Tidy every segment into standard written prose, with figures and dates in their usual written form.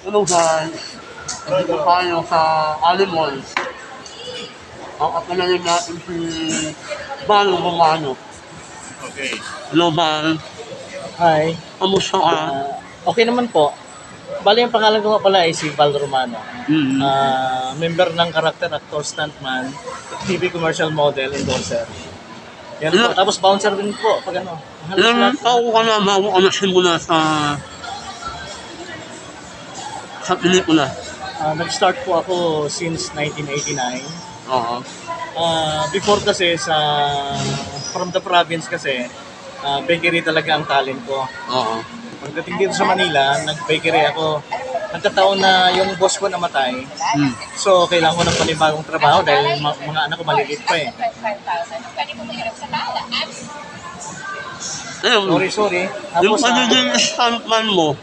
Hello guys, nandito tayo sa Alimol. Ang kapanalim natin si Val Romano. Okay. Hello Val, Hi. kamusta ka? Okay naman po. Bali, yung pangalan ko nga pala ay si Val Romano. Member ng character actor, stuntman, TV commercial model, endorser. Yan po. Tapos bouncer din po. Pag ano. Ilang taon ka na bago ka nasimula sa pelikula? Nag-start po ako since 1989. Oo. Before kasi from the province kasi, bakery talaga ang talent ko. Oo. Pagdating dito sa Manila, nag-bakery ako. Nagkataon na yung boss ko namatay. So, kailangan ko ng panibagong trabaho dahil mga anak ko maliliit pa eh. Ayun, Sorry. yung Tapos, pagiging stuntman mo,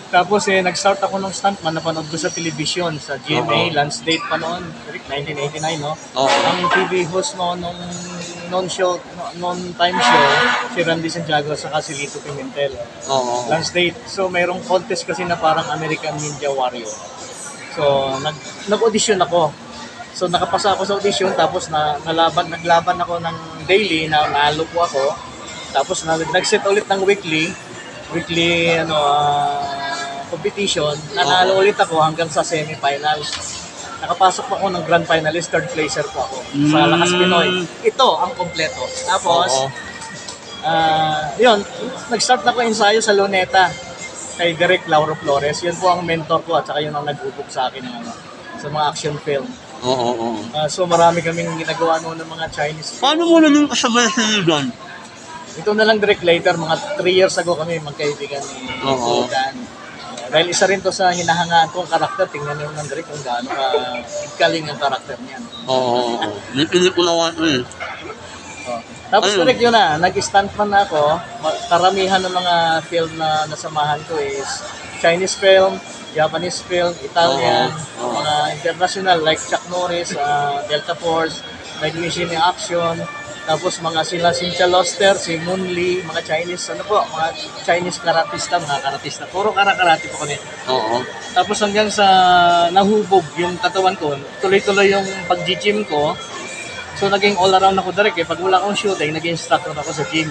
nag-start ako ng stuntman, napanood ko sa television, sa GMA, Lance Date pa noon, 1989, no? Oo. Ang TV host noon, noon time show, si Randy Santiago sa si Lito Pimentel. oo. Lance Date. So, mayroong contest kasi na parang American Ninja Warrior. So, nag-audition ako. So, nakapasa ako sa audition, tapos naglaban ako ng daily, nalo po ako. Tapos, nag-set ulit ng weekly competition. Nanalo ulit ako hanggang sa semifinals. Nakapasok po ako ng grand finalist, third placer po ako sa Lakas Pinoy. Ito ang kompleto. Tapos, yun, nag-start na ko ensayo sa Luneta kay Direk Lauro Flores. Yun po ang mentor ko at saka yun ang nag-ubog sa akin ng sa mga action film. Oo. So marami kaming ginagawa noon ng mga Chinese film. Paano mo na nung kasabay sa Ligan? Ito na lang direct later, mga 3 years ago kami magkaibigan ni Oo. Dan. Dahil isa rin to sa hinahangaan kong karakter, tingnan niyo ng direct kung gaano galing ang karakter niyan. Oo. May pelikula ko eh. Tapos Ayun. direct yun na, nag-stuntman na ako. Karamihan ng mga film na nasamahan ko is Chinese film, Japanese film, Italian, Oo. mga international like Chuck Norris, Delta Force, Mission Action, tapos mga sila Cynthia Loster, si Moon Lee, mga Chinese, mga Chinese karatista, puro karate po kami. Oo. Tapos hanggang sa nahubog yung katawan ko, tuloy-tuloy yung pag-gym ko. So naging all around ako direct eh. Pag wala akong shooting, naging instructor ako sa gym.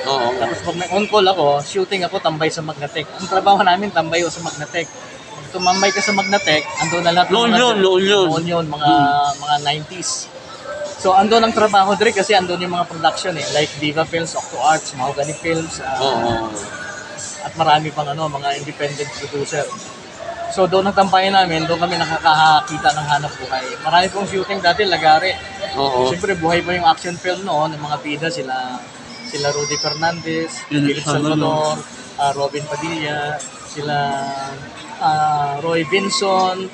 Oo. Tapos pag may on-call ako, shooting ako, tambay sa Magnatec. Ang trabaho namin, tambay ako sa Magnatec. Pag tumambay ka sa Magnatec, ando na lahat Noon yun. mga 90s. So ando ang trabaho direct kasi ando yung mga production eh. Like Viva Films, Octo Arts, Mahogany Films, Oo. at marami pang mga independent producer. So doon ang tambayan namin, doon kami nakakakita ng hanap buhay. Marami pong shooting dati, Lagare. Oo. Siyempre buhay pa yung action film noon, ng mga bida sila Rudy Fernandez, Philip Salvador, Robin Padilla, sila Roy Vinson,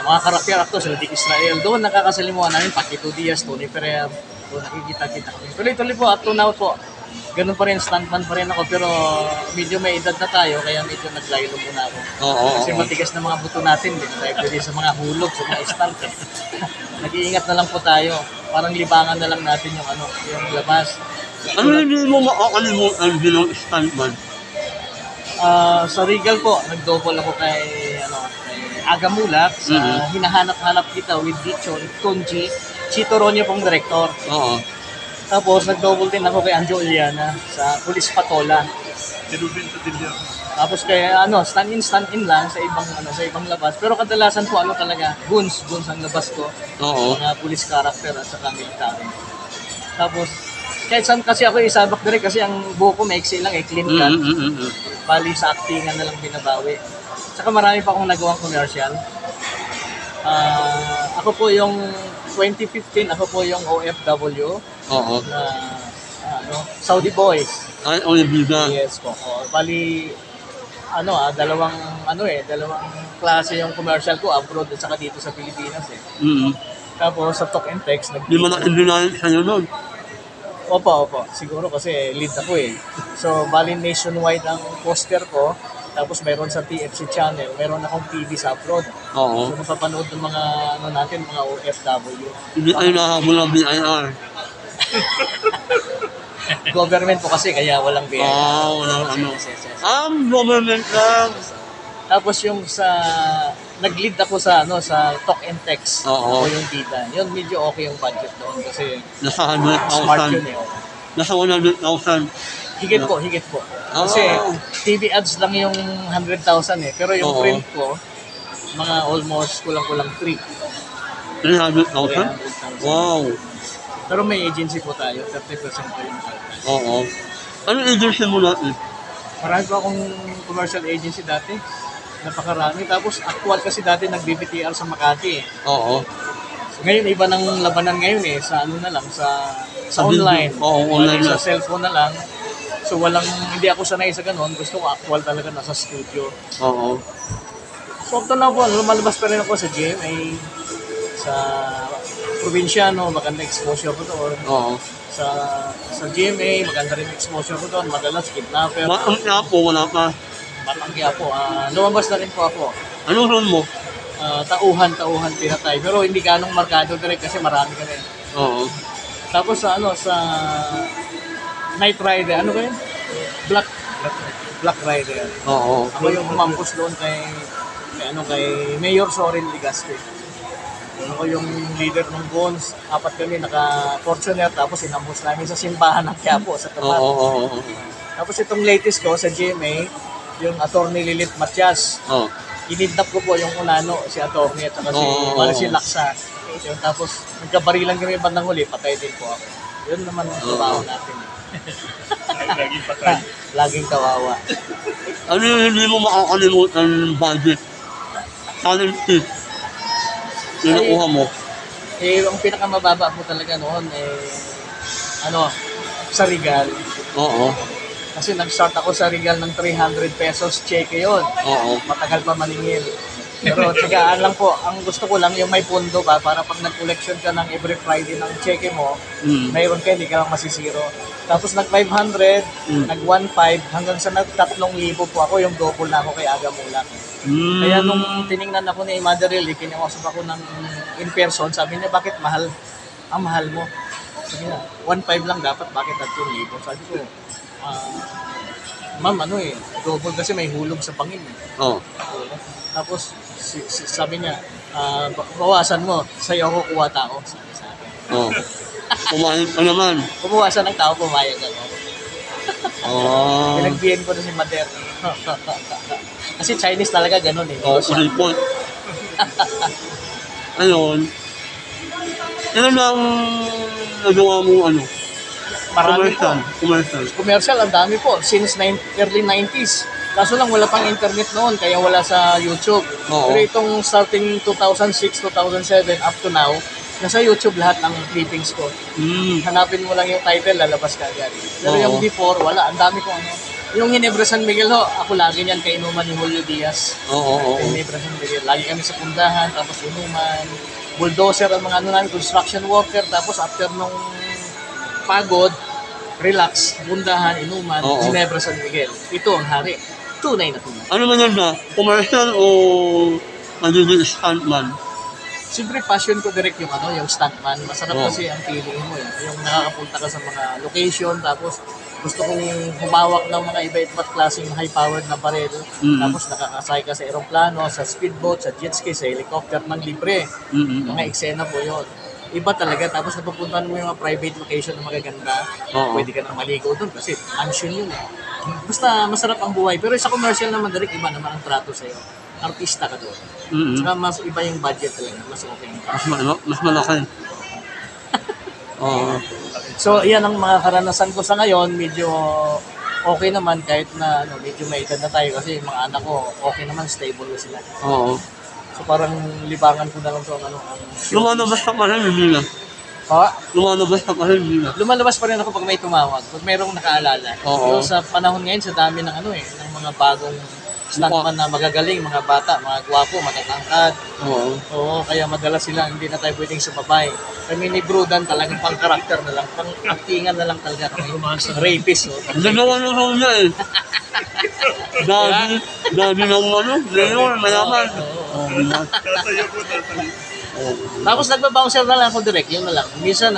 mga karakter actors, sila Dick Israel. Doon nakakasalimuhan namin, Paquito Diaz, Tony Ferrer. Doon nakikita-kita kami. Tuloy-tuloy po, up to now po. Ganun pa rin, stuntman pa rin ako, pero medyo may edad na tayo, kaya medyo naglaylo muna ako. Oo. Kasi matigas na mga buto natin, hindi na tayo pwede sa mga hulog, sa mga stunt. Nag-iingat na lang po tayo. Parang libangan na lang natin yung labas. Ano yung mo makakalimutan bilang stuntman? Sa Regal po, nag-double ako kay Aga Mulak sa Hinahanap-hanap Kita with Dichon, Tunji, Chito Ronyo pong director. Oo. Tapos nag-double din ako kay Anjo Uliana sa Pulis Patola. Tapos kay stand-in lang sa ibang labas. Pero kadalasan po talaga, guns ang labas ko. Oo. Mga police character at saka military. Tapos kahit saan kasi ako isabak direct kasi ang buhok ko maiksi lang clean cut. Bali sa actingan na lang binabawi. Saka marami pa akong nagawang commercial. Ako po yung 2015, ako po yung OFW Oo. na Saudi Boys. Ay, Olivia. Yes po. Bali dalawang klase yung commercial ko abroad at saka dito sa Pilipinas eh. Tapos sa Talk and Text Di mo na indinalit sa'yo nun. Opo. Siguro kasi lead ako eh. So, bali nationwide ang poster ko. Tapos mayroon sa TFC channel. Mayroon akong TV sa abroad. Oo. So, napapanood ng mga mga OFW. Hindi kayo nahabol ng BIR. Government po kasi kaya walang BIR. Walang government lang. Tapos yung sa nag-lead ako sa sa talk and text. Oo. Ako yung bida. Yun medyo okay yung budget doon kasi Nasa smart 100,000. yun eh. Nasa 100,000. Higit po, higit po. Kasi TV ads lang yung 100,000 eh. Pero yung Oo. print ko, mga almost kulang-kulang 3. 300,000? 300,000. Wow. Pero may agency po tayo, 30% po yung podcast. Oo. Ano agency mo natin? Marami pa akong commercial agency dati. Napakarami. Tapos actual kasi dati nag-BBTR sa Makati eh. Oo. Ngayon iba ng labanan ngayon eh. Sa ano na lang, sa Sa online. video. Oo, online Sa na. cellphone na lang. So hindi ako sanay sa ganun. Gusto ko actual talaga nasa studio. Oo. So after na po, lumalabas pa rin ako sa GMA, sa probinsyano, maganda exposure ko doon. Oo. Sa GMA, maganda rin exposure ko doon. Madalas kidnapper, Ang kaya po, wala pa. matanggi po. Lumabas na rin po ako. Anong role mo? Tauhan pinatay. Pero hindi ganong markado direct kasi marami ka rin. Oo. Tapos sa sa Night Rider, ano ba yun? Black Rider. Oo. Ako yung umampus doon kay Mayor Sorin Ligaspi. Ako yung leader ng Bones. 4 kami naka-Fortuner tapos inambus namin sa simbahan ng Quiapo sa Tapat. Oo. Tapos itong latest ko sa GMA, yung attorney Lilith Matias. Oo. Inidnap ko po yung unano, si attorney at saka si Laksa. Yun, tapos nagkabarilan kami bandang huli, patay din po ako. Yun naman ang trabaho natin. Laging patay. Laging kawawa. Ano yung hindi mo makakalimutan ng budget? Talent tip. Kinukuha mo. Ang pinakamababa po talaga noon, sa Regal. Oo. Kasi nag-start ako sa Regal ng 300 pesos, cheque yun. Oo. Matagal pa maningil. Pero tsagaan lang po, ang gusto ko lang yung may pondo ba para pag nag-collection ka ng every Friday ng cheque mo, mayroon ka, hindi ka lang masisiro. Tapos nag-500, nag-1.5, hanggang sa nag-3,000 po ako, yung double na ako kay Aga Mulak. Kaya nung tiningnan ako ni Mother Lily, kinausap ako ng in person, sabi niya, bakit mahal? Ang mahal mo. Sabi niya, 1.5 lang dapat, bakit 3,000? Sabi ko, ma'am, double kasi may hulog sa pangin. Oo. Tapos, sabi niya, bawasan mo, sa'yo ako kuha tao. Sabi sa akin. Oo. Pumayag pa naman. Kumuwasan ng tao, pumayag ako. Oo. Pinagbihan ko na si Mother. Kasi Chinese talaga ganun eh. Oo, report. Ayun. Ilan lang nagawa mong Marami po. Commercial. Commercial, ang dami po. Since early 90s. Kaso lang wala pang internet noon, kaya wala sa YouTube. Oo. Pero itong starting 2006, 2007, up to now, nasa YouTube lahat ng clippings ko. Hanapin mo lang yung title, lalabas ka agad. Pero Oo. yung before, wala. Ang dami ko Yung Ginebra San Miguel ho, ako lagi niyan kainuman ni Julio Diaz. Oo. Ginebra San Miguel. Lagi kami sa pundahan, tapos inuman. Bulldozer ang mga namin, construction worker. Tapos after nung pagod, relax, bundahan, inuman, Oo. Ginebra San Miguel. Ito ang hari. Tunay na tunay. Ano man yan ba? Commercial o magiging stuntman? Siyempre, passion ko direct yung yung stuntman. Masarap Oo. kasi ang feeling mo eh. Yung nakakapunta ka sa mga location, tapos gusto kong humawak ng mga iba-iba't klaseng high-powered na baril. Tapos nakakasay ka sa aeroplano, sa speedboat, sa jet ski, sa helicopter ng libre. Mga eksena po yun. Iba talaga. Tapos napupuntahan mo yung mga private location na magaganda. Oo. Pwede ka nang maligo doon kasi mansion yun eh. Basta masarap ang buhay. Pero sa commercial naman direct, iba naman ang trato sa'yo. Artista ka doon. Saka mas iba yung budget talaga. Mas okay. Mas malaki. Oo. So, iyan ang mga karanasan ko sa ngayon. Medyo okay naman kahit na medyo may edad na tayo kasi yung mga anak ko okay naman, stable na sila. Oo. So, parang libangan ko na lang to ang Lumalabas ka pa rin, hindi na. Lumalabas ka pa rin, hindi na. Lumalabas pa rin ako pag may tumawag, pag mayroong nakaalala. Oo. So, sa panahon ngayon, sa dami ng ng mga bagong stuntman na magagaling, mga bata, mga gwapo, matatangkad. Oo. Oo, kaya madalas sila hindi na tayo pwedeng sumabay. Kami ni Brudan talagang pang-karakter na lang, pang-actingan na lang talaga kami. Rapist, oh. Nagawa ng role niya eh. Dami ng Leon, mayaman. Tatayo po, tatayo. Tapos nagbabouncer na lang ako direct, yun na lang. Minsan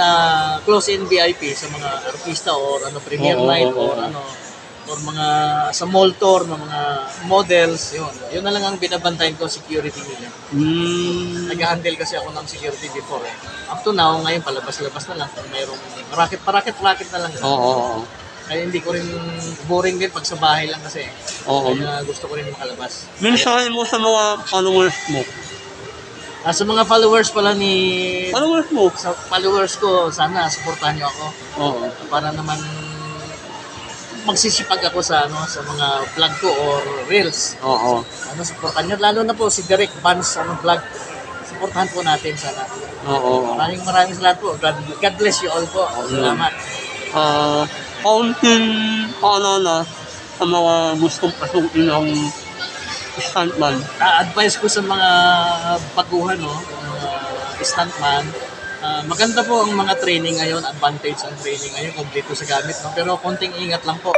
close in VIP sa mga artista or premiere Oo, night oo, or oo. or mga sa mall tour ng mga models, yun na lang ang binabantayan ko, security nila. Nag-handle kasi ako ng security before eh. Up to now, ngayon palabas-labas na lang kung mayroong racket na lang. Oo. Kaya hindi ko rin boring din pag sa bahay lang kasi. Oo. Kaya gusto ko rin makalabas. Mensahe mo sa mga followers mo. Sa mga followers pala Followers mo? sa followers ko, sana suportahan niyo ako Oo. para naman magsisipag ako sa mga vlog ko or reels. Oo. Suportahan niyo lalo na po si Derek Vance vlog. Suportahan po natin sana. Oo. Maraming salamat po. God bless you all po. Salamat. Kaunting paalala sa mga gustong pasukin ng stuntman. Advice ko sa mga baguhan, stuntman, maganda po ang mga training ngayon, advantage ang training ngayon, kompleto sa gamit, pero konting ingat lang po.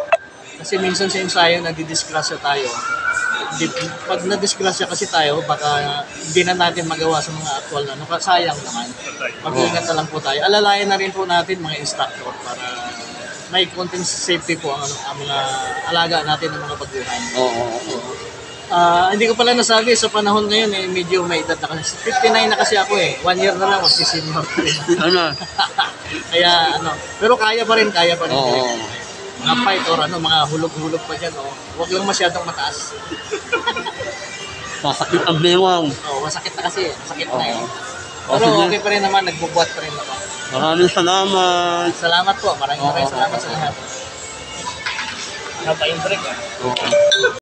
Kasi minsan sa ensayo, nagdidisgrasya tayo. Pag nadisgrasya kasi tayo, baka hindi na natin magawa sa mga actual na, sayang naman. Mag-ingat na lang po tayo. Alalayan na rin po natin mga instructor para may konting safety po ang mga alaga natin ng mga baguhan. Oo. Hindi ko pala nasabi sa panahon ngayon medyo may edad na kasi. 59 na kasi ako 1 year na lang magsisimula pa rin. Kaya pero kaya pa rin. Oo. Mga fight or mga hulog-hulog pa dyan. Huwag lang masyadong mataas. Masakit ang bewang. Masakit na kasi. Masakit na Pero okay pa rin naman, nagbubuhat pa rin ako. Maraming salamat. Salamat po. Maraming salamat sa lahat. Napa-impreg Oo.